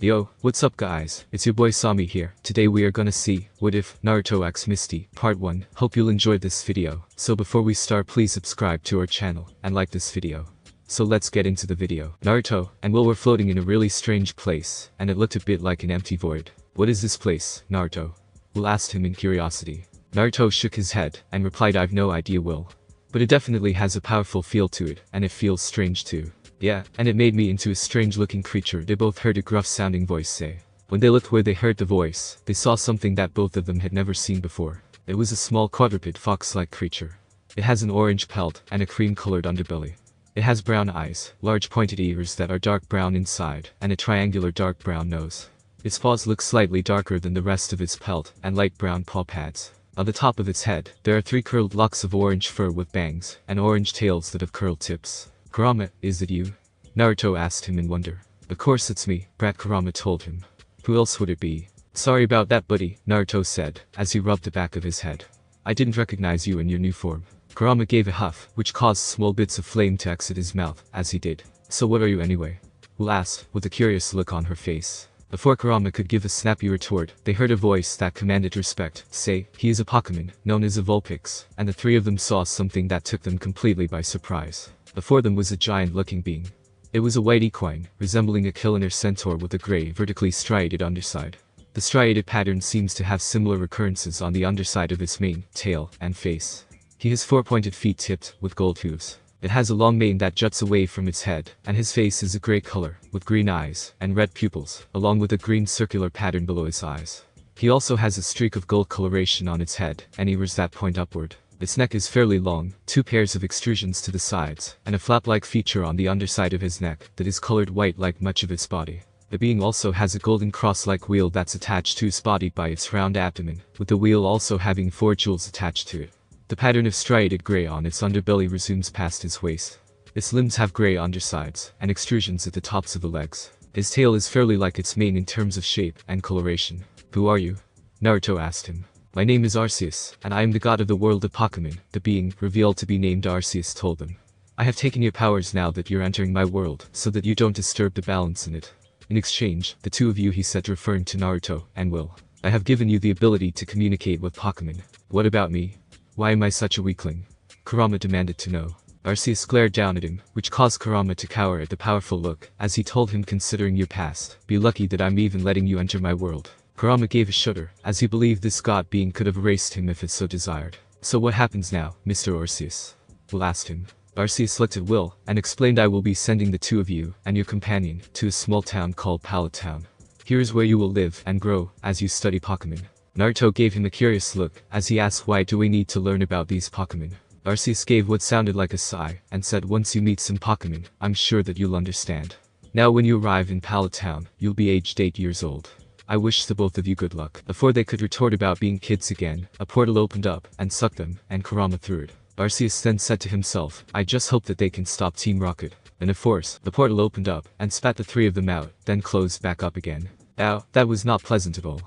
Yo, what's up guys, it's your boy Sami here. Today we are gonna see, what if, Naruto x Misty, part 1. Hope you'll enjoy this video. So before we start please subscribe to our channel, and like this video. So let's get into the video. Naruto and Will were floating in a really strange place, and it looked a bit like an empty void. What is this place, Naruto? Will asked him in curiosity. Naruto shook his head, and replied I've no idea Will. But it definitely has a powerful feel to it, and it feels strange too. Yeah, and it made me into a strange looking creature, they both heard a gruff sounding voice say. When they looked where they heard the voice, they saw something that both of them had never seen before. It was a small quadruped fox-like creature. It has an orange pelt, and a cream-colored underbelly. It has brown eyes, large pointed ears that are dark brown inside, and a triangular dark brown nose. Its paws look slightly darker than the rest of its pelt, and light brown paw pads. On the top of its head, there are 3 curled locks of orange fur with bangs, and orange tails that have curled tips. Kurama, is it you? Naruto asked him in wonder. Of course it's me, Brat Kurama told him. Who else would it be? Sorry about that buddy, Naruto said, as he rubbed the back of his head. I didn't recognize you in your new form. Kurama gave a huff, which caused small bits of flame to exit his mouth, as he did. So what are you anyway? Will asked, with a curious look on her face. Before Kurama could give a snappy retort, they heard a voice that commanded respect, say, he is a Pokemon, known as a Vulpix, and the 3 of them saw something that took them completely by surprise. Before them was a giant-looking being. It was a white equine, resembling a Killiner centaur with a gray, vertically striated underside. The striated pattern seems to have similar recurrences on the underside of its mane, tail, and face. He has 4 pointed feet tipped, with gold hooves. It has a long mane that juts away from its head, and his face is a gray color, with green eyes, and red pupils, along with a green circular pattern below its eyes. He also has a streak of gold coloration on its head, and ears that point upward. Its neck is fairly long, 2 pairs of extrusions to the sides, and a flap-like feature on the underside of his neck that is colored white like much of its body. The being also has a golden cross-like wheel that's attached to its body by its round abdomen, with the wheel also having 4 jewels attached to it. The pattern of striated gray on its underbelly resumes past his waist. Its limbs have gray undersides, and extrusions at the tops of the legs. His tail is fairly like its mane in terms of shape and coloration. Who are you? Naruto asked him. My name is Arceus, and I am the god of the world of Pokemon, the being, revealed to be named Arceus told them. I have taken your powers now that you're entering my world, so that you don't disturb the balance in it. In exchange, the 2 of you he said referring to Naruto and Will. I have given you the ability to communicate with Pokemon. What about me? Why am I such a weakling? Kurama demanded to know. Arceus glared down at him, which caused Kurama to cower at the powerful look, as he told him considering your past, be lucky that I'm even letting you enter my world. Kurama gave a shudder, as he believed this god being could have erased him if it so desired. So what happens now, Mr. Arceus? Will asked him. Arceus looked at Will, and explained I will be sending the 2 of you, and your companion, to a small town called Pallet Town. Here is where you will live and grow, as you study Pokemon. Naruto gave him a curious look, as he asked why do we need to learn about these Pokemon. Arceus gave what sounded like a sigh, and said once you meet some Pokemon, I'm sure that you'll understand. Now when you arrive in Pallet Town, you'll be aged 8 years old. I wish the both of you good luck. Before they could retort about being kids again, a portal opened up, and sucked them, and Kurama through it. Arceus then said to himself, I just hope that they can stop Team Rocket. And of course, the portal opened up, and spat the 3 of them out, then closed back up again. Ow, that was not pleasant at all.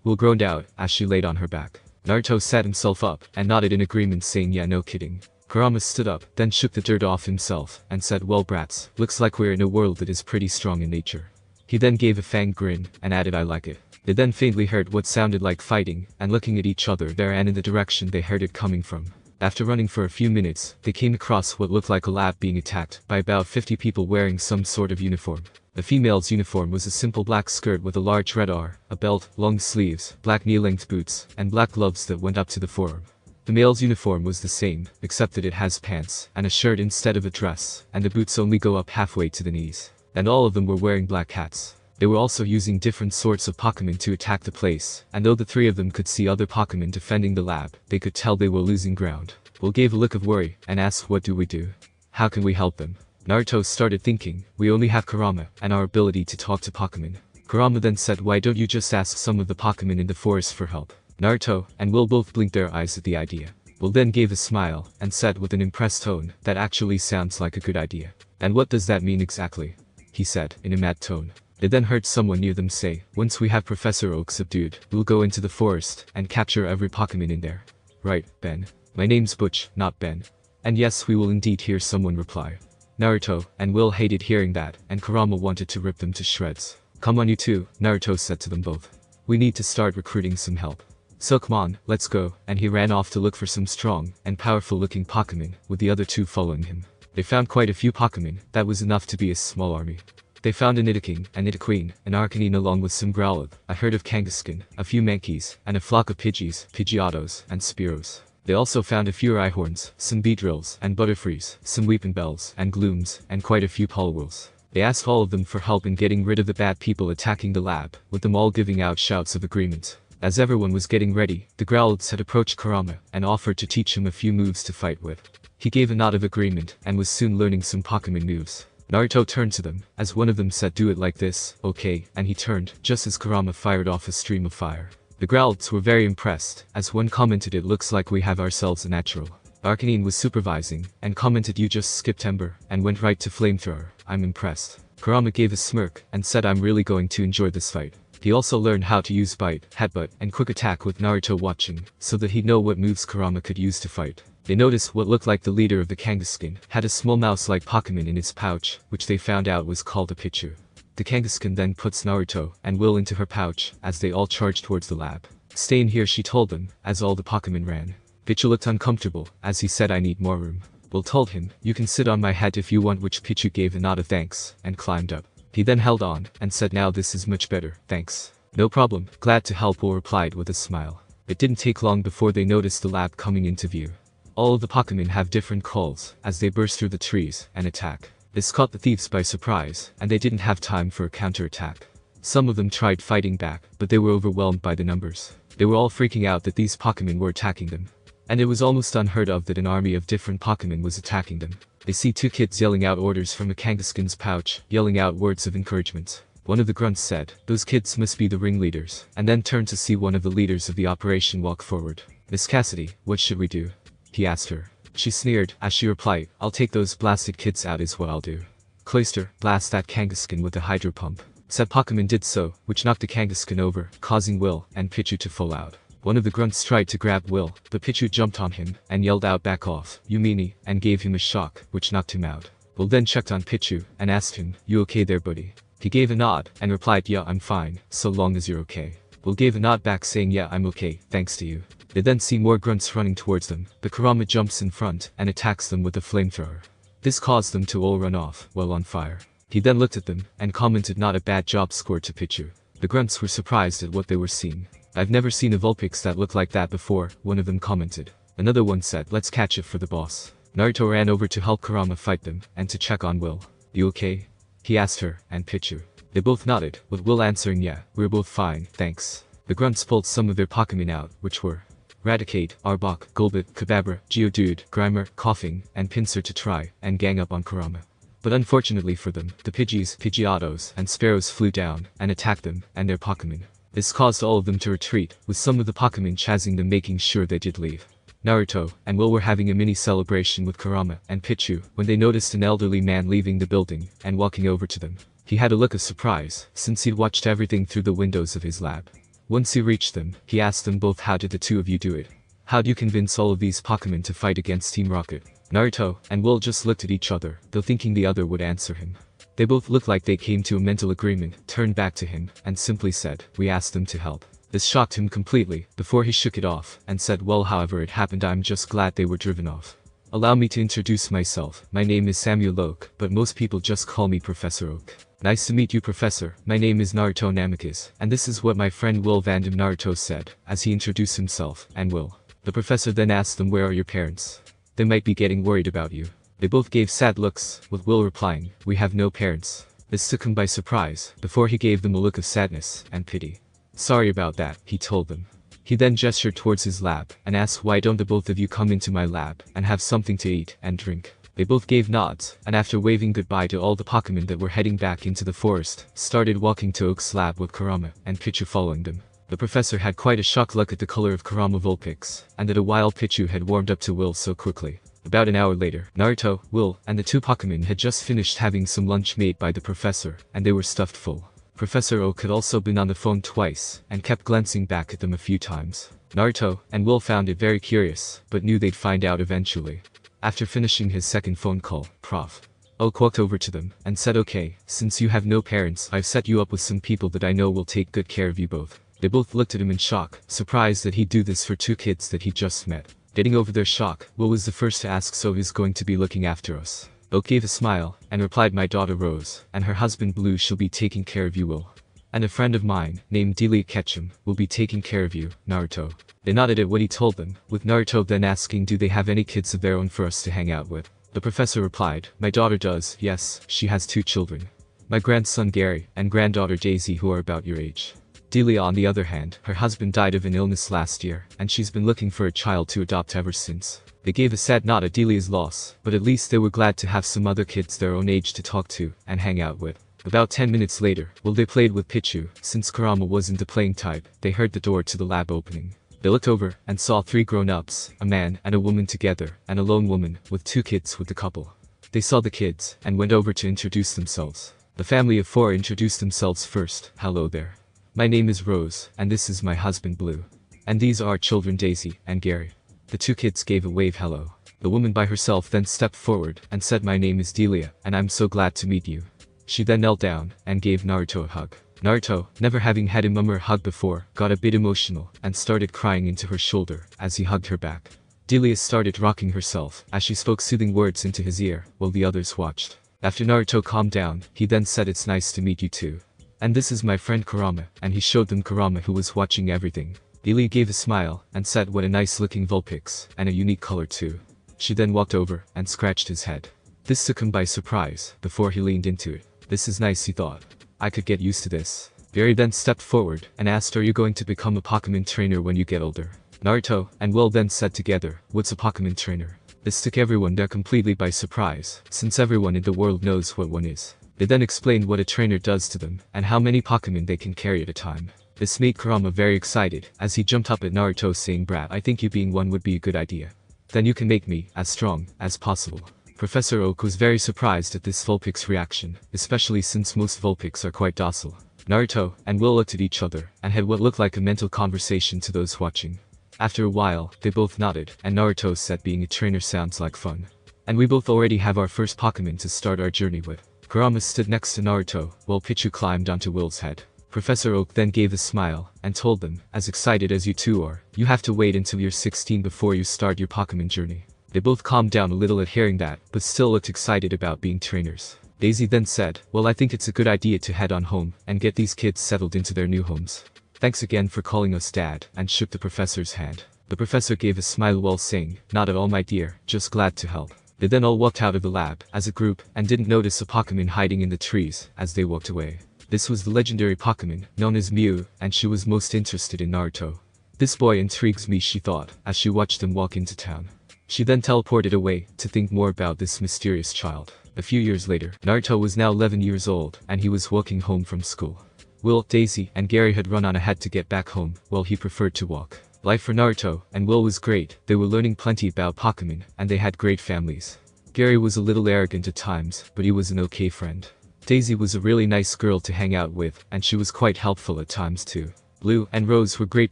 Will groaned out, as she laid on her back. Naruto sat himself up, and nodded in agreement saying yeah no kidding. Kurama stood up, then shook the dirt off himself, and said well brats, looks like we're in a world that is pretty strong in nature. He then gave a fanged grin, and added I like it. They then faintly heard what sounded like fighting, and looking at each other there and in the direction they heard it coming from. After running for a few minutes, they came across what looked like a lab being attacked by about 50 people wearing some sort of uniform. The female's uniform was a simple black skirt with a large red R, a belt, long sleeves, black knee-length boots, and black gloves that went up to the forearm. The male's uniform was the same, except that it has pants, and a shirt instead of a dress, and the boots only go up halfway to the knees. And all of them were wearing black hats. They were also using different sorts of Pokemon to attack the place, and though the 3 of them could see other Pokemon defending the lab, they could tell they were losing ground. Will gave a look of worry, and asked what do we do? How can we help them? Naruto started thinking, we only have Kurama, and our ability to talk to Pokemon. Kurama then said why don't you just ask some of the Pokemon in the forest for help? Naruto and Will both blinked their eyes at the idea. Will then gave a smile, and said with an impressed tone, that actually sounds like a good idea. And what does that mean exactly? He said, in a mad tone. They then heard someone near them say, once we have Professor Oak subdued, we'll go into the forest, and capture every Pokemon in there. Right, Ben. My name's Butch, not Ben. And yes we will indeed hear someone reply. Naruto and Will hated hearing that, and Kurama wanted to rip them to shreds. Come on you two, Naruto said to them both. We need to start recruiting some help. So come on, let's go, and he ran off to look for some strong and powerful looking Pokemon, with the other two following him. They found quite a few Pokemon, that was enough to be a small army. They found a Nidoking, a Nidoqueen, an Arcanine along with some Growlithe, a herd of Kangaskhan, a few Mankeys, and a flock of Pidgeys, Pidgeotos, and Spearows. They also found a few Rhyhorns, some Beedrills, and Butterfrees, some Weepinbells, and Glooms, and quite a few Poliwhirls. They asked all of them for help in getting rid of the bad people attacking the lab, with them all giving out shouts of agreement. As everyone was getting ready, the Growlithes had approached Kurama and offered to teach him a few moves to fight with. He gave a nod of agreement and was soon learning some Pokemon moves. Naruto turned to them, as one of them said do it like this, okay, and he turned, just as Kurama fired off a stream of fire. The Growlithes were very impressed, as one commented it looks like we have ourselves a natural. Arcanine was supervising, and commented you just skipped Ember, and went right to Flamethrower, I'm impressed. Kurama gave a smirk, and said I'm really going to enjoy this fight. He also learned how to use Bite, Headbutt, and Quick Attack with Naruto watching, so that he'd know what moves Kurama could use to fight. They noticed what looked like the leader of the Kangaskhan had a small mouse-like Pokemon in its pouch, which they found out was called a Pichu. The Kangaskhan then puts Naruto and Will into her pouch, as they all charged towards the lab. Stay in here, she told them, as all the Pokemon ran. Pichu looked uncomfortable, as he said I need more room. Will told him, you can sit on my head if you want, which Pichu gave a nod of thanks, and climbed up. He then held on, and said now this is much better, thanks. No problem, glad to help, Will replied with a smile. It didn't take long before they noticed the lab coming into view. All of the Pokemon have different calls, as they burst through the trees and attack. This caught the thieves by surprise, and they didn't have time for a counterattack. Some of them tried fighting back, but they were overwhelmed by the numbers. They were all freaking out that these Pokemon were attacking them. And it was almost unheard of that an army of different Pokemon was attacking them. They see two kids yelling out orders from a Kangaskhan's pouch, yelling out words of encouragement. One of the grunts said, those kids must be the ringleaders, and then turned to see one of the leaders of the operation walk forward. Miss Cassidy, what should we do? He asked her. She sneered, as she replied, I'll take those blasted kids out is what I'll do. Cloister, blast that Kangaskhan with a hydro pump. Said Pokemon did so, which knocked the Kangaskhan over, causing Will and Pichu to fall out. One of the grunts tried to grab Will, but Pichu jumped on him, and yelled out back off, you meanie, and gave him a shock, which knocked him out. Will then checked on Pichu, and asked him, you okay there buddy? He gave a nod, and replied yeah I'm fine, so long as you're okay. Will gave a nod back saying yeah I'm okay, thanks to you. They then see more grunts running towards them, but Kurama jumps in front and attacks them with a flamethrower. This caused them to all run off, while on fire. He then looked at them, and commented not a bad job scored to Pichu. The grunts were surprised at what they were seeing. I've never seen a Vulpix that looked like that before, one of them commented. Another one said let's catch it for the boss. Naruto ran over to help Kurama fight them, and to check on Will. You okay? He asked her, and Pichu. They both nodded, with Will answering yeah, we're both fine, thanks. The grunts pulled some of their Pokemon out, which were Raticate, Arbok, Golbat, Kadabra, Geodude, Grimer, Coughing, and Pinsir to try and gang up on Kurama. But unfortunately for them, the Pidgeys, Pidgeotos, and Sparrows flew down and attacked them and their Pokemon. This caused all of them to retreat, with some of the Pokemon chasing them making sure they did leave. Naruto and Will were having a mini celebration with Kurama and Pichu when they noticed an elderly man leaving the building and walking over to them. He had a look of surprise, since he'd watched everything through the windows of his lab. Once he reached them, he asked them both how did the two of you do it? How do you convince all of these Pokemon to fight against Team Rocket? Naruto and Will just looked at each other, though thinking the other would answer him. They both looked like they came to a mental agreement, turned back to him, and simply said, we asked them to help. This shocked him completely, before he shook it off, and said well however it happened I'm just glad they were driven off. Allow me to introduce myself, my name is Samuel Oak, but most people just call me Professor Oak. Nice to meet you Professor, my name is Naruto Namikaze, and this is what my friend Will Vandam Naruto said, as he introduced himself, and Will. The professor then asked them where are your parents? They might be getting worried about you. They both gave sad looks, with Will replying, we have no parents. This took him by surprise, before he gave them a look of sadness and pity. Sorry about that, he told them. He then gestured towards his lab, and asked why don't the both of you come into my lab, and have something to eat and drink. They both gave nods, and after waving goodbye to all the Pokemon that were heading back into the forest, started walking to Oak's lab with Kurama and Pichu following them. The professor had quite a shocked look at the color of Kurama Vulpix, and that a wild Pichu had warmed up to Will so quickly. About an hour later, Naruto, Will, and the two Pokemon had just finished having some lunch made by the professor, and they were stuffed full. Professor Oak had also been on the phone twice, and kept glancing back at them a few times. Naruto and Will found it very curious, but knew they'd find out eventually. After finishing his second phone call, Prof. Oak walked over to them and said, okay, since you have no parents, I've set you up with some people that I know will take good care of you both. They both looked at him in shock, surprised that he'd do this for two kids that he just met. Getting over their shock, Will was the first to ask, so who's going to be looking after us? Oak gave a smile and replied, my daughter Rose, and her husband Blue shall be taking care of you, Will. And a friend of mine, named Delia Ketchum, will be taking care of you, Naruto. They nodded at what he told them, with Naruto then asking, do they have any kids of their own for us to hang out with? The professor replied, my daughter does, yes, she has 2 children. My grandson Gary, and granddaughter Daisy, who are about your age. Delia, on the other hand, her husband died of an illness last year, and she's been looking for a child to adopt ever since. They gave a sad nod at Delia's loss, but at least they were glad to have some other kids their own age to talk to and hang out with. About 10 minutes later, while they played with Pichu, since Kurama wasn't the playing type, they heard the door to the lab opening. They looked over and saw 3 grown-ups, a man and a woman together, and a lone woman with 2 kids with the couple. They saw the kids and went over to introduce themselves. The family of 4 introduced themselves first. Hello there. My name is Rose, and this is my husband Blue. And these are our children Daisy and Gary. The 2 kids gave a wave hello. The woman by herself then stepped forward and said, my name is Delia, and I'm so glad to meet you. She then knelt down and gave Naruto a hug. Naruto, never having had a mummer hug before, got a bit emotional and started crying into her shoulder as he hugged her back. Delia started rocking herself as she spoke soothing words into his ear while the others watched. After Naruto calmed down, he then said, it's nice to meet you too. And this is my friend Kurama, and he showed them Kurama, who was watching everything. Delia gave a smile and said, what a nice looking Vulpix, and a unique color too. She then walked over and scratched his head. This took him by surprise before he leaned into it. This is nice, he thought. I could get used to this. Gary then stepped forward and asked, are you going to become a Pokemon trainer when you get older? Naruto and Will then said together, what's a Pokemon trainer? This took everyone there completely by surprise, since everyone in the world knows what one is. They then explained what a trainer does to them, and how many Pokemon they can carry at a time. This made Kurama very excited, as he jumped up at Naruto saying, brat, I think you being one would be a good idea. Then you can make me as strong as possible. Professor Oak was very surprised at this Vulpix reaction, especially since most Vulpix are quite docile. Naruto and Will looked at each other and had what looked like a mental conversation to those watching. After a while, they both nodded, and Naruto said, being a trainer sounds like fun. And we both already have our first Pokemon to start our journey with. Kurama stood next to Naruto, while Pichu climbed onto Will's head. Professor Oak then gave a smile and told them, as excited as you two are, you have to wait until you're 16 before you start your Pokemon journey. They both calmed down a little at hearing that, but still looked excited about being trainers. Daisy then said, well, I think it's a good idea to head on home and get these kids settled into their new homes. Thanks again for calling us Dad, and shook the professor's hand. The professor gave a smile while saying, not at all, my dear, just glad to help. They then all walked out of the lab as a group and didn't notice a Pokemon hiding in the trees as they walked away. This was the legendary Pokemon known as Mew, and she was most interested in Naruto. This boy intrigues me, she thought, as she watched them walk into town. She then teleported away to think more about this mysterious child. A few years later, Naruto was now 11 years old, and he was walking home from school. Will, Daisy, and Gary had run on ahead to get back home, while he preferred to walk. Life for Naruto and Will was great. They were learning plenty about Pokemon, and they had great families. Gary was a little arrogant at times, but he was an okay friend. Daisy was a really nice girl to hang out with, and she was quite helpful at times too. Blue and Rose were great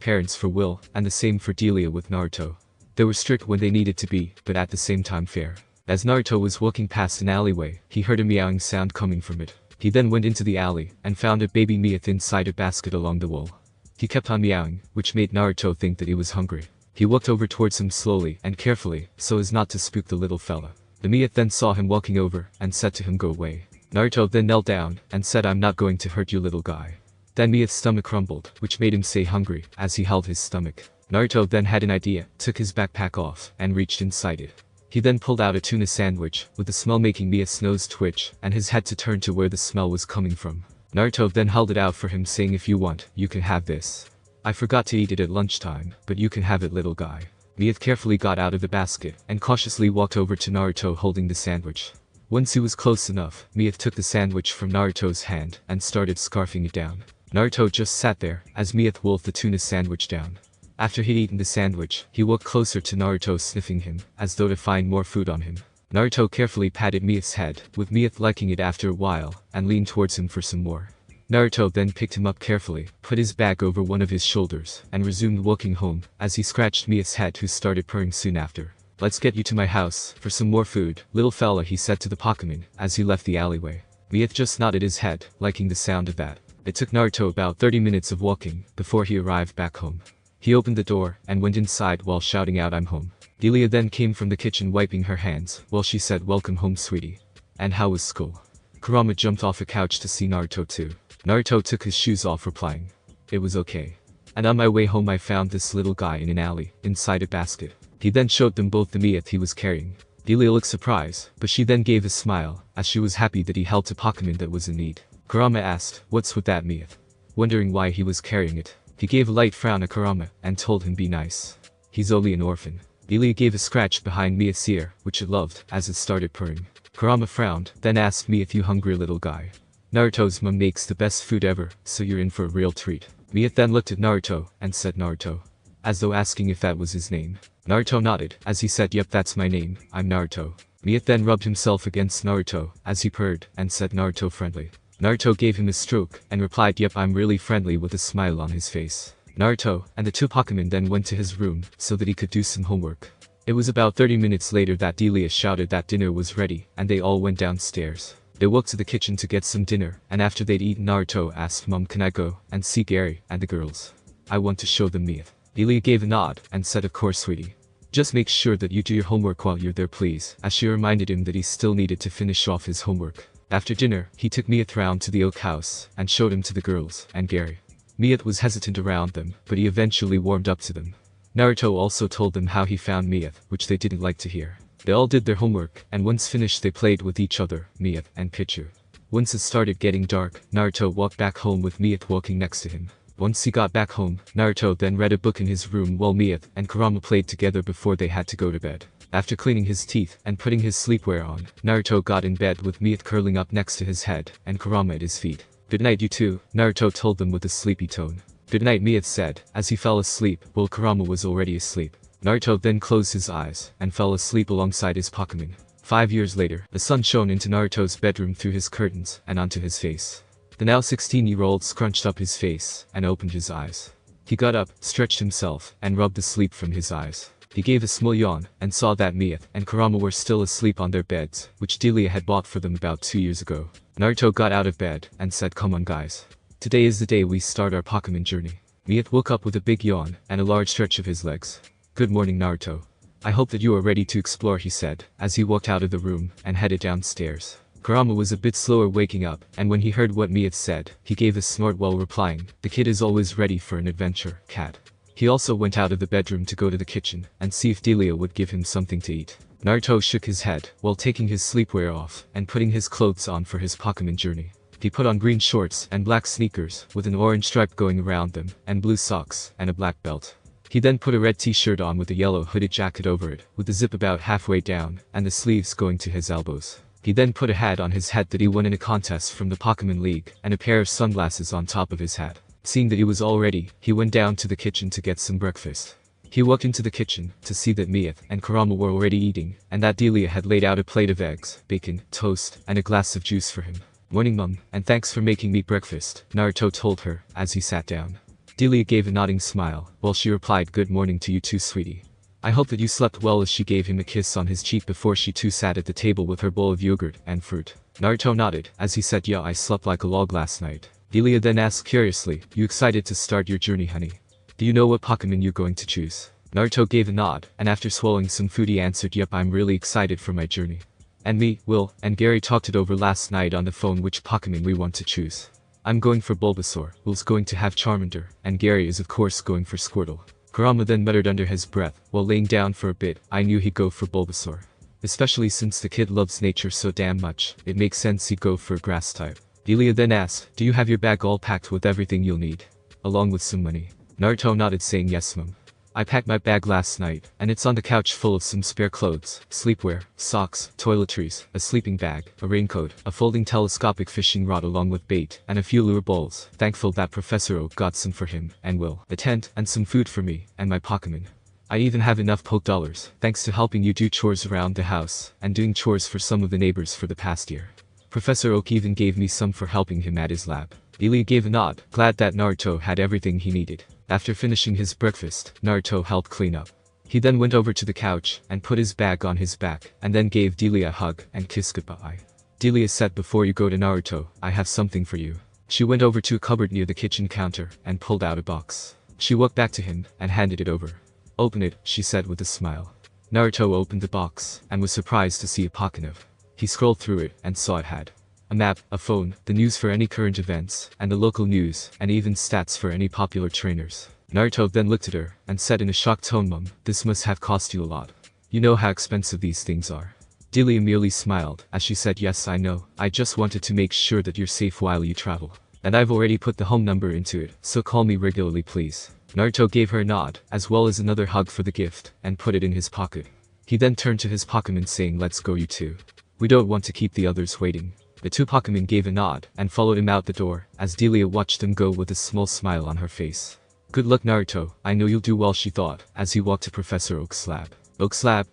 parents for Will, and the same for Delia with Naruto. They were strict when they needed to be, but at the same time fair. As Naruto was walking past an alleyway, he heard a meowing sound coming from it. He then went into the alley and found a baby Meowth inside a basket along the wall. He kept on meowing, which made Naruto think that he was hungry. He walked over towards him slowly and carefully, so as not to spook the little fella. The Meowth then saw him walking over and said to him, go away. Naruto then knelt down and said, I'm not going to hurt you, little guy. Then Meowth's stomach rumbled, which made him say hungry as he held his stomach. Naruto then had an idea, took his backpack off and reached inside it. He then pulled out a tuna sandwich, with the smell making Meowth's nose twitch and his head to turn to where the smell was coming from. Naruto then held it out for him, saying, if you want, you can have this. I forgot to eat it at lunchtime, but you can have it, little guy. Meowth carefully got out of the basket and cautiously walked over to Naruto holding the sandwich. Once he was close enough, Meowth took the sandwich from Naruto's hand and started scarfing it down. Naruto just sat there as Meowth wolfed the tuna sandwich down. After he'd eaten the sandwich, he walked closer to Naruto, sniffing him, as though to find more food on him. Naruto carefully patted Meowth's head, with Meowth liking it after a while, and leaned towards him for some more. Naruto then picked him up carefully, put his bag over one of his shoulders, and resumed walking home, as he scratched Meowth's head, who started purring soon after. Let's get you to my house for some more food, little fella, he said to the Pokemon as he left the alleyway. Miyeth just nodded his head, liking the sound of that. It took Naruto about 30 minutes of walking before he arrived back home. He opened the door and went inside while shouting out, "I'm home." Delia then came from the kitchen wiping her hands while she said, "Welcome home, sweetie. And how was school?" Kurama jumped off a couch to see Naruto too. Naruto took his shoes off, replying, "It was okay. And on my way home I found this little guy in an alley, inside a basket." He then showed them both the Miyeth he was carrying. Delia looked surprised, but she then gave a smile, as she was happy that he helped a Pokemon that was in need. Kurama asked, "What's with that Miyeth?" Wondering why he was carrying it. He gave a light frown at Kurama, and told him be nice. He's only an orphan. Delia gave a scratch behind Miyeth's ear, which it loved, as it started purring. Kurama frowned, then asked Miyeth, "You hungry little guy? Naruto's mom makes the best food ever, so you're in for a real treat." Miyeth then looked at Naruto, and said Naruto, as though asking if that was his name. Naruto nodded, as he said, "Yep, that's my name, I'm Naruto." Miyeth then rubbed himself against Naruto, as he purred, and said Naruto friendly. Naruto gave him a stroke, and replied, "Yep, I'm really friendly," with a smile on his face. Naruto and the two Pokemon then went to his room, so that he could do some homework. It was about 30 minutes later that Delia shouted that dinner was ready, and they all went downstairs. They walked to the kitchen to get some dinner, and after they'd eaten, Naruto asked, "Mom, can I go and see Gary and the girls? I want to show them Miyeth." Delia gave a nod, and said, "Of course, sweetie. Just make sure that you do your homework while you're there, please," as she reminded him that he still needed to finish off his homework. After dinner, he took Miyeth round to the oak house, and showed him to the girls and Gary. Miyeth was hesitant around them, but he eventually warmed up to them. Naruto also told them how he found Miyeth, which they didn't like to hear. They all did their homework, and once finished they played with each other, Miyeth and Pichu. Once it started getting dark, Naruto walked back home with Miyeth walking next to him. Once he got back home, Naruto then read a book in his room while Miyeth and Kurama played together before they had to go to bed. After cleaning his teeth and putting his sleepwear on, Naruto got in bed with Miyeth curling up next to his head and Kurama at his feet. "Good night, you two," Naruto told them with a sleepy tone. "Good night," Miyeth said, as he fell asleep while Kurama was already asleep. Naruto then closed his eyes and fell asleep alongside his Pokemon. 5 years later, the sun shone into Naruto's bedroom through his curtains and onto his face. The now 16-year-old scrunched up his face and opened his eyes. He got up, stretched himself, and rubbed the sleep from his eyes. He gave a small yawn and saw that Miyeth and Kurama were still asleep on their beds, which Delia had bought for them about 2 years ago. Naruto got out of bed and said, "Come on guys. Today is the day we start our Pokemon journey." Miyeth woke up with a big yawn and a large stretch of his legs. "Good morning, Naruto. I hope that you are ready to explore," he said, as he walked out of the room and headed downstairs. Kurama was a bit slower waking up, and when he heard what Miyeth said, he gave a snort while replying, "The kid is always ready for an adventure, cat." He also went out of the bedroom to go to the kitchen and see if Delia would give him something to eat. Naruto shook his head while taking his sleepwear off and putting his clothes on for his Pokemon journey. He put on green shorts and black sneakers with an orange stripe going around them, and blue socks and a black belt. He then put a red t-shirt on with a yellow hooded jacket over it, with the zip about halfway down and the sleeves going to his elbows. He then put a hat on his head that he won in a contest from the Pokemon League, and a pair of sunglasses on top of his hat. Seeing that he was all ready, he went down to the kitchen to get some breakfast. He walked into the kitchen to see that Miyeth and Kurama were already eating, and that Delia had laid out a plate of eggs, bacon, toast, and a glass of juice for him. "Morning, Mum, and thanks for making me breakfast," Naruto told her as he sat down. Delia gave a nodding smile, while she replied, "Good morning to you too, sweetie. I hope that you slept well," as she gave him a kiss on his cheek before she too sat at the table with her bowl of yogurt and fruit. Naruto nodded, as he said, "Yeah, I slept like a log last night." Delia then asked curiously, "You excited to start your journey, honey? Do you know what Pokemon you're going to choose?" Naruto gave a nod, and after swallowing some food he answered, "Yep, I'm really excited for my journey. And me, Will, and Gary talked it over last night on the phone which Pokemon we want to choose. I'm going for Bulbasaur, Will's going to have Charmander, and Gary is of course going for Squirtle." Kurama then muttered under his breath, while laying down for a bit, "I knew he'd go for Bulbasaur. Especially since the kid loves nature so damn much, it makes sense he'd go for a grass type." Delia then asked, "Do you have your bag all packed with everything you'll need? Along with some money?" Naruto nodded saying, "Yes, Mum. I packed my bag last night, and it's on the couch full of some spare clothes, sleepwear, socks, toiletries, a sleeping bag, a raincoat, a folding telescopic fishing rod along with bait, and a few lure balls. Thankful that Professor Oak got some for him and Will, a tent, and some food for me and my Pokemon. I even have enough poke dollars, thanks to helping you do chores around the house, and doing chores for some of the neighbors for the past year. Professor Oak even gave me some for helping him at his lab." Delia gave a nod, glad that Naruto had everything he needed. After finishing his breakfast, Naruto helped clean up. He then went over to the couch and put his bag on his back and then gave Delia a hug and kissed goodbye. Delia said, "Before you go to Naruto, I have something for you." She went over to a cupboard near the kitchen counter and pulled out a box. She walked back to him and handed it over. "Open it," she said with a smile. Naruto opened the box and was surprised to see a pocket. He scrolled through it and saw it had a map, a phone, the news for any current events, and the local news, and even stats for any popular trainers. Naruto then looked at her and said in a shocked tone, "Mom, this must have cost you a lot. You know how expensive these things are." Delia merely smiled as she said, "Yes, I know. I just wanted to make sure that you're safe while you travel. And I've already put the home number into it, so call me regularly, please." Naruto gave her a nod, as well as another hug for the gift, and put it in his pocket. He then turned to his Pokemon saying, "Let's go, you two. We don't want to keep the others waiting." The two Pokemon gave a nod and followed him out the door, as Delia watched them go with a small smile on her face. "Good luck, Naruto, I know you'll do well," she thought, as he walked to Professor Oak's lab.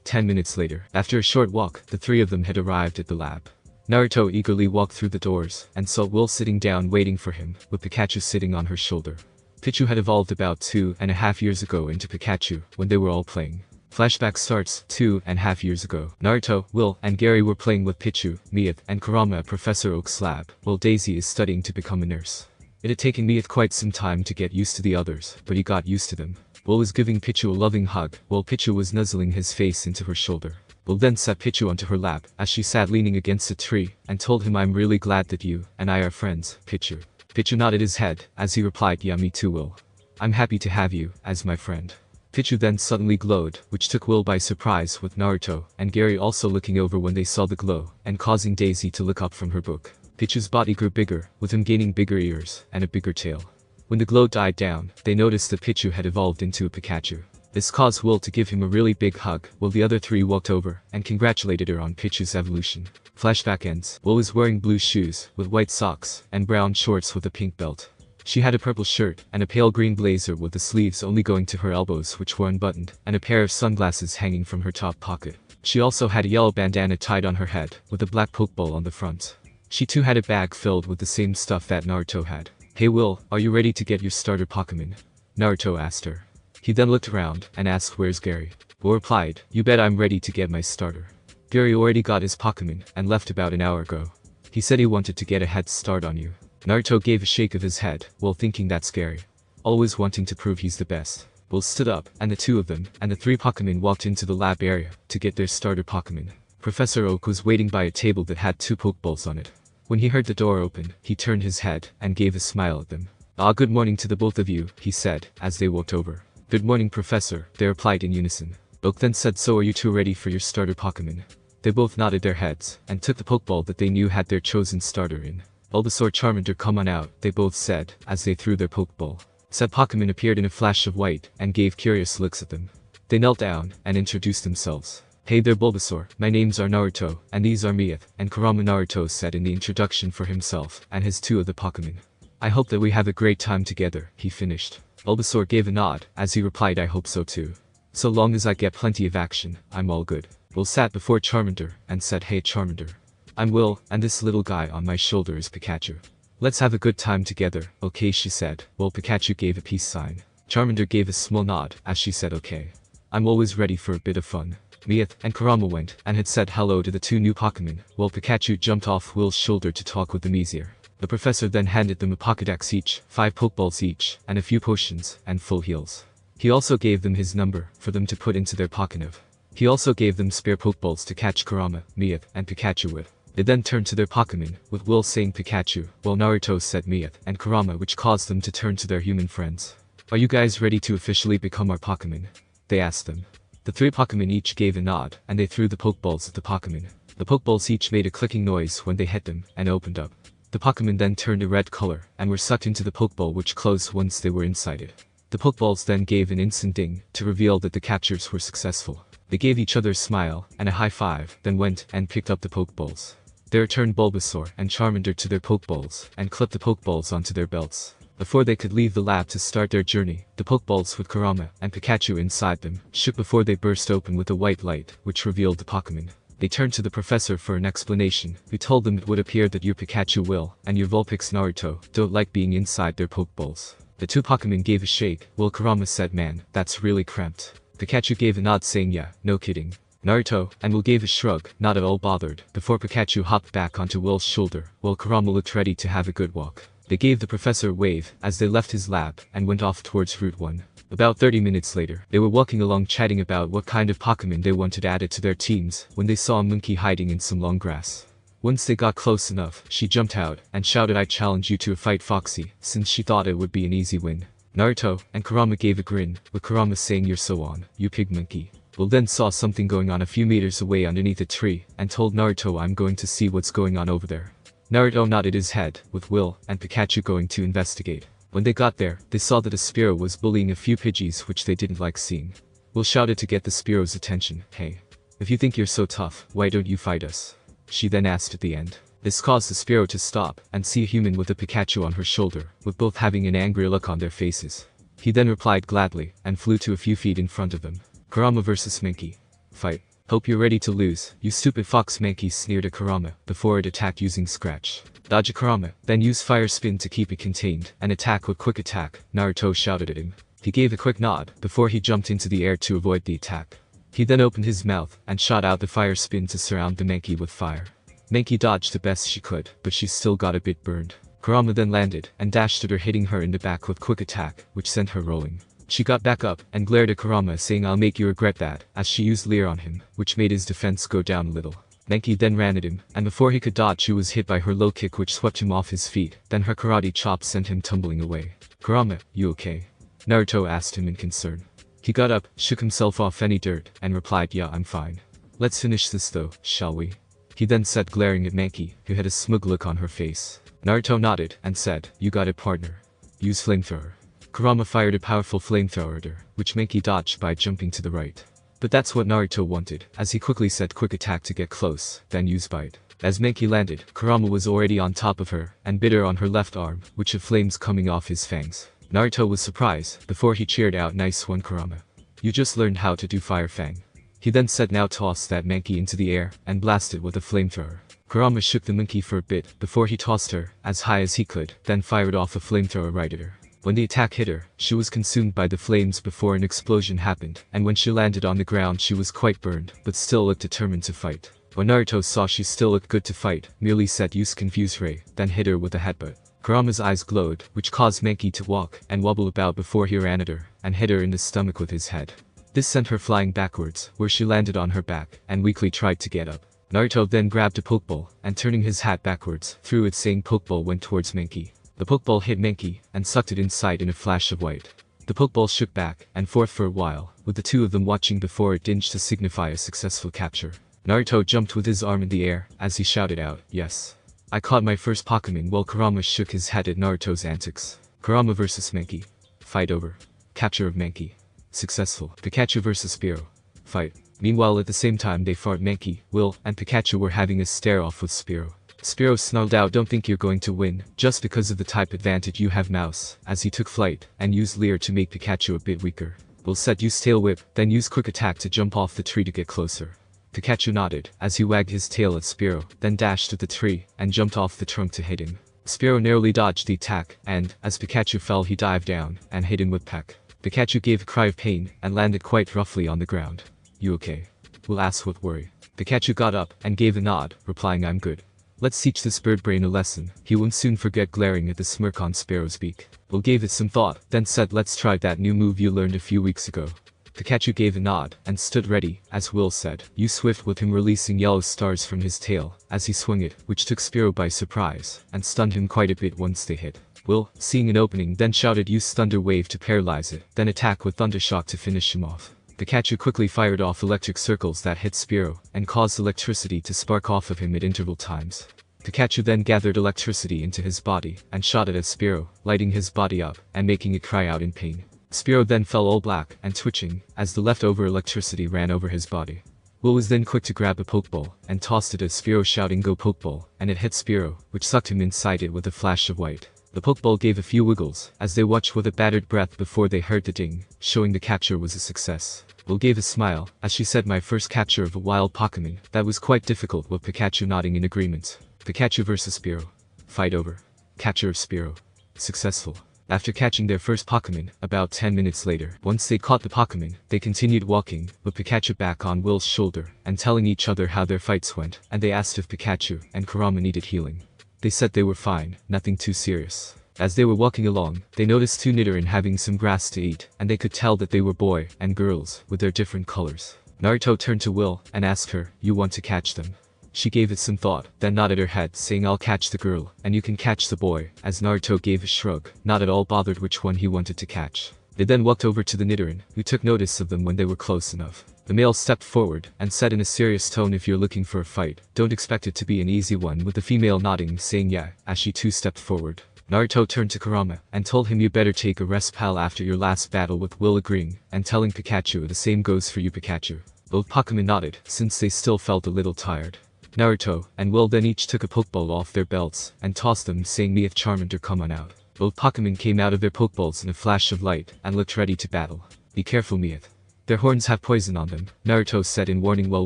10 minutes later. After a short walk, the three of them had arrived at the lab. Naruto eagerly walked through the doors and saw Will sitting down waiting for him, with Pikachu sitting on her shoulder. Pichu had evolved about 2.5 years ago into Pikachu when they were all playing. Flashback starts 2.5 years ago. Naruto, Will, and Gary were playing with Pichu, Miyeth, and Kurama at Professor Oak's lab, while Daisy is studying to become a nurse. It had taken Miyeth quite some time to get used to the others, but he got used to them. Will was giving Pichu a loving hug, while Pichu was nuzzling his face into her shoulder. Will then sat Pichu onto her lap, as she sat leaning against a tree, and told him, "I'm really glad that you and I are friends, Pichu." Pichu nodded his head, as he replied, "Yeah, me too, Will. I'm happy to have you as my friend." Pichu then suddenly glowed, which took Will by surprise, with Naruto and Gary also looking over when they saw the glow, and causing Daisy to look up from her book. Pichu's body grew bigger, with him gaining bigger ears and a bigger tail. When the glow died down, they noticed that Pichu had evolved into a Pikachu. This caused Will to give him a really big hug, while the other three walked over and congratulated her on Pichu's evolution. Flashback ends. Will was wearing blue shoes, with white socks, and brown shorts with a pink belt. She had a purple shirt, and a pale green blazer with the sleeves only going to her elbows which were unbuttoned, and a pair of sunglasses hanging from her top pocket. She also had a yellow bandana tied on her head, with a black pokeball on the front. She too had a bag filled with the same stuff that Naruto had. "Hey Will, are you ready to get your starter Pokemon?" Naruto asked her. He then looked around and asked, "Where's Gary?" Will replied, "You bet I'm ready to get my starter. Gary already got his Pokemon and left about an hour ago. He said he wanted to get a head start on you." Naruto gave a shake of his head, while thinking that's Gary. Always wanting to prove he's the best. Will stood up, and the two of them, and the three Pokemon walked into the lab area, to get their starter Pokemon. Professor Oak was waiting by a table that had 2 Pokeballs on it. When he heard the door open, he turned his head, and gave a smile at them. "Ah, good morning to the both of you," he said, as they walked over. "Good morning, Professor," they replied in unison. Oak then said, "So are you two ready for your starter Pokemon?" They both nodded their heads, and took the Pokeball that they knew had their chosen starter in. "Bulbasaur, Charmander, come on out," they both said, as they threw their Pokeball. Said Pokemon appeared in a flash of white, and gave curious looks at them. They knelt down, and introduced themselves. "Hey there Bulbasaur, my names are Naruto, and these are Miyeth, and Kurama." Naruto said in the introduction for himself, and his 2 of the Pokemon. "I hope that we have a great time together," he finished. Bulbasaur gave a nod, as he replied, "I hope so too. So long as I get plenty of action, I'm all good." Will sat before Charmander, and said, "Hey Charmander. I'm Will, and this little guy on my shoulder is Pikachu. Let's have a good time together, okay?" she said, while Pikachu gave a peace sign. Charmander gave a small nod, as she said, "Okay. I'm always ready for a bit of fun." Miyeth and Kurama went, and had said hello to the 2 new Pokemon, while Pikachu jumped off Will's shoulder to talk with them easier. The professor then handed them a Pokédex each, 5 Pokeballs each, and a few potions, and full heals. He also gave them his number, for them to put into their Pokédex. He also gave them spare Pokeballs to catch Kurama, Miyeth, and Pikachu with. They then turned to their Pokemon, with Will saying Pikachu, while Naruto said Miyeth and Kurama, which caused them to turn to their human friends. "Are you guys ready to officially become our Pokemon?" they asked them. The 3 Pokemon each gave a nod, and they threw the Pokeballs at the Pokemon. The Pokeballs each made a clicking noise when they hit them, and opened up. The Pokemon then turned a red color, and were sucked into the Pokeball, which closed once they were inside it. The Pokeballs then gave an instant ding, to reveal that the captures were successful. They gave each other a smile, and a high five, then went, and picked up the Pokeballs. They returned Bulbasaur and Charmander to their Pokeballs, and clipped the Pokeballs onto their belts. Before they could leave the lab to start their journey, the Pokeballs with Kurama and Pikachu inside them shook before they burst open with a white light, which revealed the Pokemon. They turned to the professor for an explanation, who told them it would appear that your Pikachu Will and your Vulpix Naruto don't like being inside their Pokeballs. The 2 Pokemon gave a shake, while Kurama said, "Man, that's really cramped. Pikachu gave a nod saying yeah, no kidding. Naruto and Will gave a shrug, not at all bothered, before Pikachu hopped back onto Will's shoulder, while Kurama looked ready to have a good walk. They gave the professor a wave as they left his lab and went off towards Route 1. About 30 minutes later, they were walking along chatting about what kind of Pokemon they wanted added to their teams when they saw a monkey hiding in some long grass. Once they got close enough, she jumped out and shouted, "I challenge you to a fight, Foxy," since she thought it would be an easy win. Naruto and Kurama gave a grin, with Kurama saying, "You're so on, you pig monkey." Will then saw something going on a few meters away underneath a tree and told Naruto, "I'm going to see what's going on over there." Naruto nodded his head, with Will and Pikachu going to investigate. When they got there, they saw that a Spearow was bullying a few Pidgeys, which they didn't like seeing. Will shouted to get the Spearow's attention, "Hey, if you think you're so tough, why don't you fight us?" She then asked at the end. This caused the Spearow to stop and see a human with a Pikachu on her shoulder, with both having an angry look on their faces. He then replied gladly and flew to a few feet in front of them. Kurama vs Mankey. Fight. "Hope you're ready to lose, you stupid fox," Mankey sneered at Kurama before it attacked using Scratch. Dodge Kurama, then use Fire Spin to keep it contained and attack with Quick Attack, Naruto shouted at him. He gave a quick nod before he jumped into the air to avoid the attack. He then opened his mouth and shot out the Fire Spin to surround the Mankey with fire. Mankey dodged the best she could, but she still got a bit burned. Kurama then landed and dashed at her, hitting her in the back with Quick Attack, which sent her rolling. She got back up and glared at Kurama saying, "I'll make you regret that," as she used Leer on him, which made his defense go down a little. Mankey then ran at him, and before he could dodge he was hit by her low kick, which swept him off his feet, then her karate chop sent him tumbling away. "Kurama, you okay?" Naruto asked him in concern. He got up, shook himself off any dirt, and replied, "Yeah, I'm fine. Let's finish this though, shall we?" He then said, glaring at Mankey, who had a smug look on her face. Naruto nodded and said, "You got it, partner. Use Flamethrower." Kurama fired a powerful flamethrower at her, which Mankey dodged by jumping to the right. But that's what Naruto wanted, as he quickly said Quick Attack to get close, then use Bite. As Mankey landed, Kurama was already on top of her, and bit her on her left arm, which had flames coming off his fangs. Naruto was surprised, before he cheered out, "Nice one, Kurama. You just learned how to do Fire Fang." He then said, "Now toss that Mankey into the air, and blast it with a flamethrower." Kurama shook the monkey for a bit, before he tossed her, as high as he could, then fired off a flamethrower right at her. When the attack hit her, she was consumed by the flames before an explosion happened, and when she landed on the ground she was quite burned, but still looked determined to fight. When Naruto saw she still looked good to fight, merely said, "Use Confuse Ray," then hit her with a headbutt. Kurama's eyes glowed, which caused Mankey to walk and wobble about before he ran at her, and hit her in the stomach with his head. This sent her flying backwards, where she landed on her back, and weakly tried to get up. Naruto then grabbed a Pokeball, and turning his hat backwards, threw it saying Pokeball went towards Mankey. The Pokeball hit Mankey, and sucked it inside in a flash of white. The Pokeball shook back and forth for a while, with the two of them watching before it dinged to signify a successful capture. Naruto jumped with his arm in the air, as he shouted out, "Yes! I caught my first Pokemon," while Kurama shook his head at Naruto's antics. Kurama vs Mankey. Fight over. Capture of Mankey. Successful. Pikachu vs Spearow. Fight. Meanwhile, at the same time they fought, Mankey, Will, and Pikachu were having a stare-off with Spearow. Spearow snarled out, "Don't think you're going to win, just because of the type advantage you have, mouse," as he took flight, and used Leer to make Pikachu a bit weaker. Will said, "Use Tail Whip, then use Quick Attack to jump off the tree to get closer." Pikachu nodded, as he wagged his tail at Spearow, then dashed at the tree, and jumped off the trunk to hit him. Spearow narrowly dodged the attack, and, as Pikachu fell he dived down, and hit him with Peck. Pikachu gave a cry of pain, and landed quite roughly on the ground. "You okay?" Will asked with worry. Pikachu got up, and gave a nod, replying, "I'm good. Let's teach this bird brain a lesson. He won't soon forget," glaring at the smirk on Spearow's beak. Will gave it some thought, then said, "Let's try that new move you learned a few weeks ago." Pikachu gave a nod, and stood ready, as Will said, "Use Swift," with him releasing yellow stars from his tail, as he swung it, which took Spearow by surprise, and stunned him quite a bit once they hit. Will, seeing an opening, then shouted, "Use Thunder Wave to paralyze it, then attack with Thunder Shock to finish him off." Pikachu quickly fired off electric circles that hit Spearow, and caused electricity to spark off of him at interval times. Pikachu then gathered electricity into his body, and shot it at Spearow, lighting his body up, and making it cry out in pain. Spearow then fell all black, and twitching, as the leftover electricity ran over his body. Will was then quick to grab a Pokeball, and tossed it at Spearow shouting, "Go Pokeball," and it hit Spearow, which sucked him inside it with a flash of white. The Pokeball gave a few wiggles, as they watched with a bated breath before they heard the ding, showing the capture was a success. Will gave a smile, as she said, "My first capture of a wild Pokemon, that was quite difficult," with Pikachu nodding in agreement. Pikachu vs Spearow. Fight over. Capture of Spearow. Successful. After catching their first Pokemon, about 10 minutes later, once they caught the Pokemon, they continued walking, with Pikachu back on Will's shoulder, and telling each other how their fights went, and they asked if Pikachu and Kurama needed healing. They said they were fine, nothing too serious. As they were walking along, they noticed two Nidoran having some grass to eat, and they could tell that they were boy and girls, with their different colors. Naruto turned to Will, and asked her, "You want to catch them?" She gave it some thought, then nodded her head, saying, "I'll catch the girl, and you can catch the boy," as Naruto gave a shrug, not at all bothered which one he wanted to catch. They then walked over to the Nidoran, who took notice of them when they were close enough. The male stepped forward, and said in a serious tone, "If you're looking for a fight, don't expect it to be an easy one," with the female nodding, saying yeah, as she too stepped forward. Naruto turned to Kurama, and told him, "You better take a rest, pal," after your last battle, with Will agreeing, and telling Pikachu, "The same goes for you, Pikachu." Both Pokemon nodded, since they still felt a little tired. Naruto and Will then each took a Pokeball off their belts, and tossed them, saying, "Me if Charmander, come on out." Both Pokemon came out of their Pokeballs in a flash of light, and looked ready to battle. "Be careful, Meowth. Their horns have poison on them," Naruto said in warning, while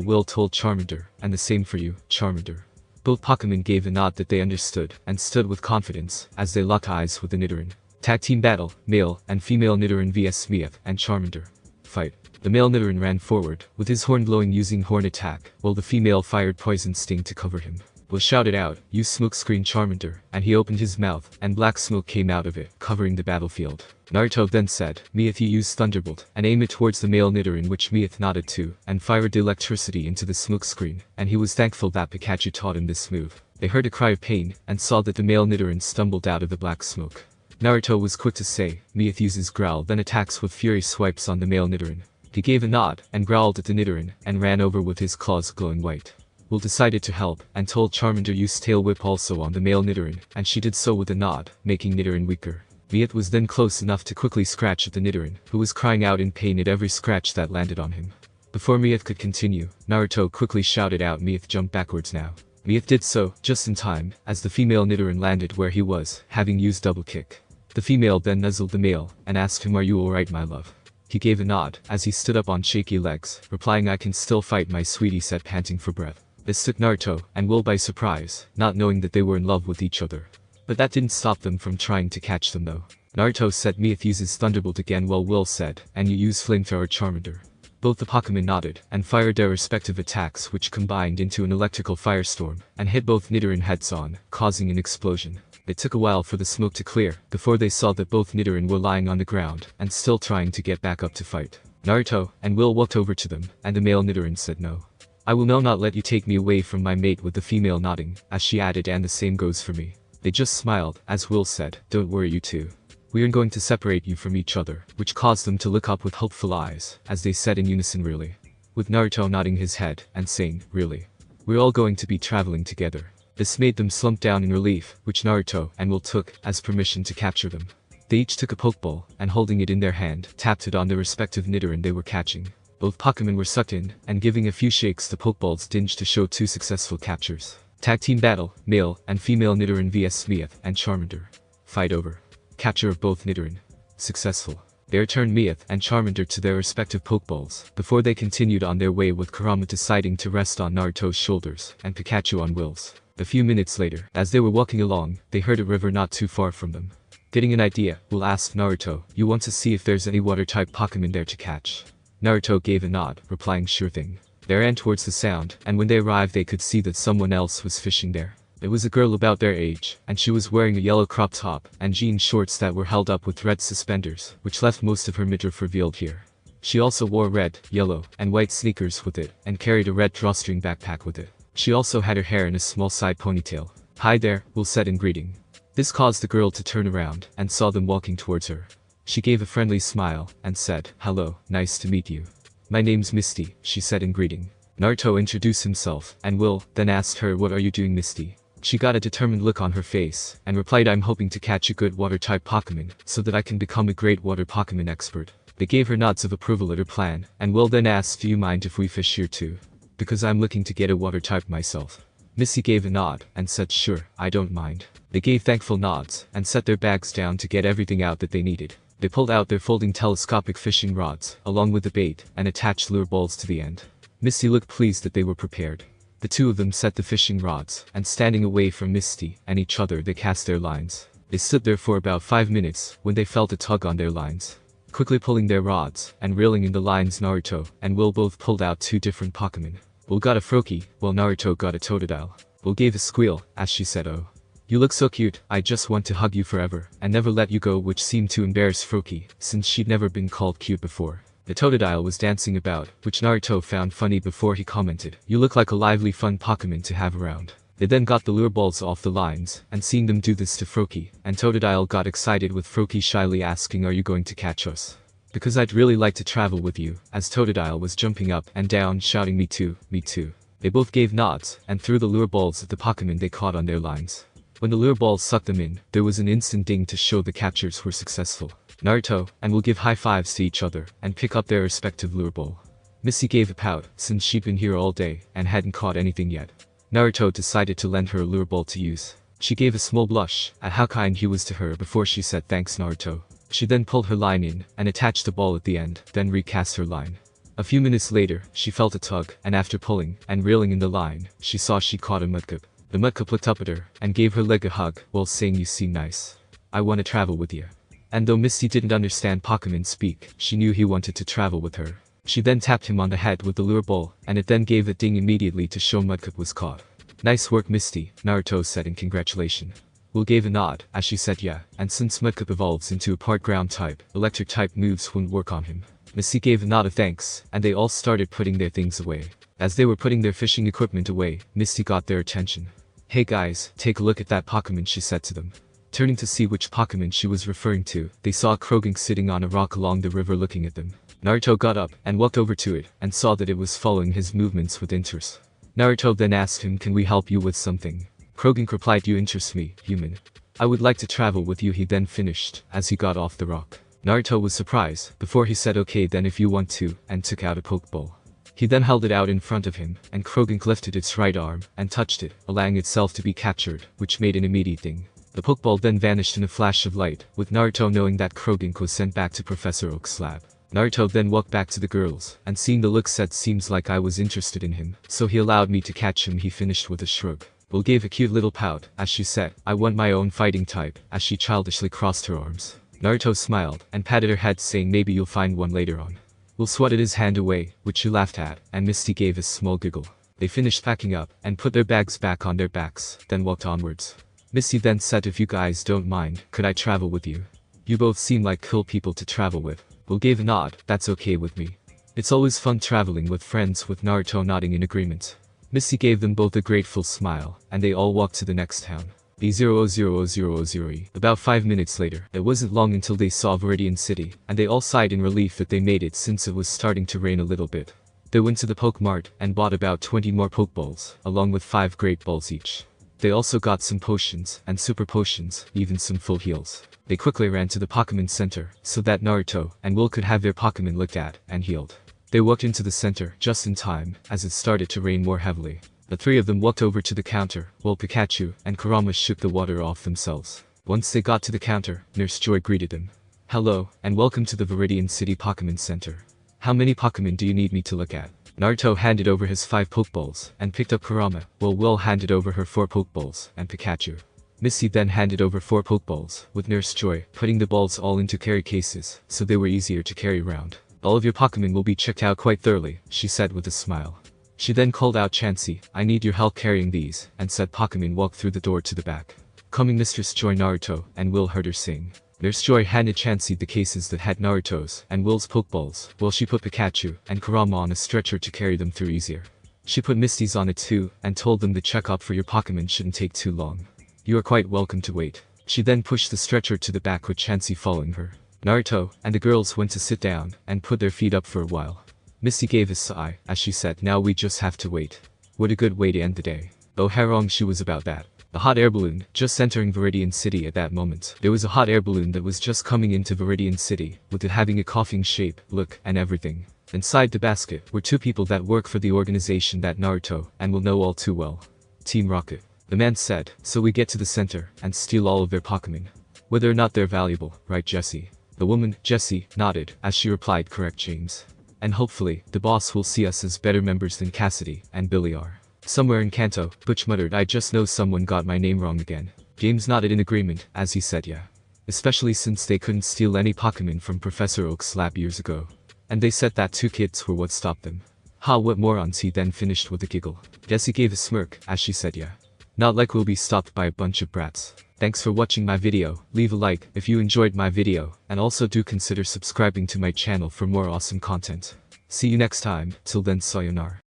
Will told Charmander, "And the same for you, Charmander." Both Pokemon gave a nod that they understood, and stood with confidence, as they locked eyes with the Nidoran. Tag team battle, male and female Nidoran vs Meowth and Charmander. Fight. The male Nidoran ran forward, with his horn glowing using horn attack, while the female fired poison sting to cover him. Will shouted out, "Use smokescreen, Charmander," and he opened his mouth, and black smoke came out of it, covering the battlefield. Naruto then said, "Meowth, you use Thunderbolt, and aim it towards the male Nidoran," which Meowth nodded to, and fired the electricity into the smokescreen, and he was thankful that Pikachu taught him this move. They heard a cry of pain, and saw that the male Nidoran stumbled out of the black smoke. Naruto was quick to say, "Meowth uses Growl, then attacks with Fury swipes on the male Nidoran." He gave a nod, and growled at the Nidoran, and ran over with his claws glowing white. Will decided to help, and told Charmander use Tail Whip also on the male Nidoran, and she did so with a nod, making Nidoran weaker. Meowth was then close enough to quickly scratch at the Nidoran, who was crying out in pain at every scratch that landed on him. Before Meowth could continue, Naruto quickly shouted out, "Meowth, jump backwards now." Meowth did so, just in time, as the female Nidoran landed where he was, having used double kick. The female then nuzzled the male, and asked him, "Are you alright, my love?" He gave a nod, as he stood up on shaky legs, replying, "I can still fight, my sweetie," said, panting for breath. This took Naruto and Will by surprise, not knowing that they were in love with each other. But that didn't stop them from trying to catch them though. Naruto said, "Meowth uses Thunderbolt again," while Will said, "And you use Flamethrower, Charmander." Both the Pokemon nodded, and fired their respective attacks, which combined into an electrical firestorm, and hit both Nidoran heads on, causing an explosion. It took a while for the smoke to clear, before they saw that both Nidoran were lying on the ground, and still trying to get back up to fight. Naruto and Will walked over to them, and the male Nidoran said, "No. I will not let you take me away from my mate," with the female nodding, as she added, "And the same goes for me." They just smiled, as Will said, "Don't worry, you two. We aren't going to separate you from each other," which caused them to look up with hopeful eyes, as they said in unison, "Really?" With Naruto nodding his head, and saying, "Really? We're all going to be traveling together." This made them slump down in relief, which Naruto and Will took as permission to capture them. They each took a Pokeball, and holding it in their hand, tapped it on their respective Nidoran they were catching. Both Pokemon were sucked in, and giving a few shakes the Pokeballs dinged to show 2 successful captures. Tag team battle, male and female Nidoran vs Meowth and Charmander. Fight over. Capture of both Nidoran. Successful. They returned Meowth and Charmander to their respective Pokeballs, before they continued on their way, with Kurama deciding to rest on Naruto's shoulders, and Pikachu on Will's. A few minutes later, as they were walking along, they heard a river not too far from them. Getting an idea, Will asked Naruto, "You want to see if there's any water-type Pokemon there to catch?" Naruto gave a nod, replying, "Sure thing." They ran towards the sound, and when they arrived they could see that someone else was fishing there. It was a girl about their age, and she was wearing a yellow crop top, and jean shorts that were held up with red suspenders, which left most of her midriff revealed here. She also wore red, yellow, and white sneakers with it, and carried a red drawstring backpack with it. She also had her hair in a small side ponytail. "Hi there," Will said in greeting. This caused the girl to turn around, and saw them walking towards her. She gave a friendly smile, and said, "Hello, nice to meet you. My name's Misty," she said in greeting. Naruto introduced himself, and Will then asked her, "What are you doing, Misty?" She got a determined look on her face, and replied, "I'm hoping to catch a good water-type Pokemon, so that I can become a great water Pokemon expert." They gave her nods of approval at her plan, and Will then asked, "Do you mind if we fish here too? Because I'm looking to get a water type myself." Misty gave a nod, and said, "Sure, I don't mind." They gave thankful nods, and set their bags down to get everything out that they needed. They pulled out their folding telescopic fishing rods, along with the bait, and attached lure balls to the end. Misty looked pleased that they were prepared. The two of them set the fishing rods, and standing away from Misty and each other they cast their lines. They stood there for about 5 minutes when they felt a tug on their lines. Quickly pulling their rods and reeling in the lines, Naruto and Will both pulled out 2 different Pokemon. Will got a Froakie, while Naruto got a Totodile. Will gave a squeal as she said, "Oh, you look so cute, I just want to hug you forever and never let you go," which seemed to embarrass Froakie since she'd never been called cute before. The Totodile was dancing about, which Naruto found funny before he commented, "You look like a lively fun Pokemon to have around." They then got the lure balls off the lines, and seeing them do this to Froakie, and Totodile got excited with Froakie shyly asking, "Are you going to catch us? Because I'd really like to travel with you," as Totodile was jumping up and down shouting, "Me too, me too." They both gave nods, and threw the lure balls at the Pokemon they caught on their lines. When the lure balls sucked them in, there was an instant ding to show the captures were successful. Naruto and Will give high fives to each other and pick up their respective lure ball. Misty gave a pout since she'd been here all day and hadn't caught anything yet. Naruto decided to lend her a lure ball to use. She gave a small blush at how kind he was to her before she said, "Thanks, Naruto." She then pulled her line in and attached the ball at the end, then recast her line. A few minutes later, she felt a tug, and after pulling and reeling in the line, she saw she caught a Mudkip. The Mudkip looked up at her and gave her leg a hug while saying, "You seem nice. I want to travel with you." And though Misty didn't understand Pokemon speak, she knew he wanted to travel with her. She then tapped him on the head with the lure ball, and it then gave a ding immediately to show Mudkip was caught. "Nice work, Misty," Naruto said in congratulation. Will gave a nod as she said yeah, and since Mudkip evolves into a part ground type, electric type moves wouldn't work on him. Misty gave a nod of thanks, and they all started putting their things away. As they were putting their fishing equipment away, Misty got their attention. "Hey guys, take a look at that Pokemon," she said to them. Turning to see which Pokemon she was referring to, they saw Krogan sitting on a rock along the river looking at them. Naruto got up and walked over to it and saw that it was following his movements with interest. Naruto then asked him, "Can we help you with something?" Krogan replied, "You interest me, human. I would like to travel with you," he then finished as he got off the rock. Naruto was surprised before he said, "Okay then if you want to," and took out a Pokeball. He then held it out in front of him, and Krogan lifted its right arm and touched it, allowing itself to be captured, which made an immediate thing. The Pokeball then vanished in a flash of light, with Naruto knowing that Krogan was sent back to Professor Oak's lab. Naruto then walked back to the girls, and seeing the look said, "Seems like I was interested in him, so he allowed me to catch him," he finished with a shrug. Will gave a cute little pout as she said, "I want my own fighting type," as she childishly crossed her arms. Naruto smiled and patted her head saying, "Maybe you'll find one later on." Will swatted his hand away, which she laughed at, and Misty gave a small giggle. They finished packing up and put their bags back on their backs, then walked onwards. Misty then said, "If you guys don't mind, could I travel with you? You both seem like cool people to travel with." Will gave a nod, "That's okay with me. It's always fun traveling with friends," with Naruto nodding in agreement. Misty gave them both a grateful smile, and they all walked to the next town. B000000. About 5 minutes later, it wasn't long until they saw Viridian City, and they all sighed in relief that they made it since it was starting to rain a little bit. They went to the Pokemart and bought about 20 more Pokeballs, along with 5 Great Balls each. They also got some potions and super potions, even some full heals. They quickly ran to the Pokemon Center, so that Naruto and Will could have their Pokemon looked at and healed. They walked into the center just in time, as it started to rain more heavily. The 3 of them walked over to the counter, while Pikachu and Kurama shook the water off themselves. Once they got to the counter, Nurse Joy greeted them. "Hello, and welcome to the Viridian City Pokemon Center. How many Pokemon do you need me to look at?" Naruto handed over his 5 Pokeballs and picked up Kurama, while Will handed over her 4 Pokeballs and Pikachu. Misty then handed over 4 Pokeballs, with Nurse Joy putting the balls all into carry cases, so they were easier to carry around. "All of your Pokemon will be checked out quite thoroughly," she said with a smile. She then called out Chansey, "I need your help carrying these," and said Pokemon walked through the door to the back. Coming Mistress Joy, Naruto and Will heard her sing. Nurse Joy handed Chansey the cases that had Naruto's and Will's Pokeballs, while she put Pikachu and Kurama on a stretcher to carry them through easier. She put Misty's on it too, and told them the checkup for your Pokemon shouldn't take too long. "You are quite welcome to wait." She then pushed the stretcher to the back with Chansey following her. Naruto and the girls went to sit down and put their feet up for a while. Misty gave a sigh as she said, "Now we just have to wait." What a good way to end the day. Oh, how wrong she was about that. The hot air balloon, just entering Viridian City at that moment. There was a hot air balloon that was just coming into Viridian City, with it having a coughing shape, look, and everything. Inside the basket were 2 people that work for the organization that Naruto and will know all too well. Team Rocket. The man said, "So we get to the center and steal all of their Pokemon. Whether or not they're valuable, right Jessie?" The woman, Jessie, nodded as she replied, "Correct, James. And hopefully, the boss will see us as better members than Cassidy and Billy are." Somewhere in Kanto, Butch muttered, "I just know someone got my name wrong again." Games nodded in agreement as he said yeah. Especially since they couldn't steal any Pokemon from Professor Oak's lab years ago. And they said that 2 kids were what stopped them. Ha, what morons, he then finished with a giggle. Jessie gave a smirk as she said yeah. Not like we'll be stopped by a bunch of brats. Thanks for watching my video, leave a like if you enjoyed my video, and also do consider subscribing to my channel for more awesome content. See you next time, till then sayonara.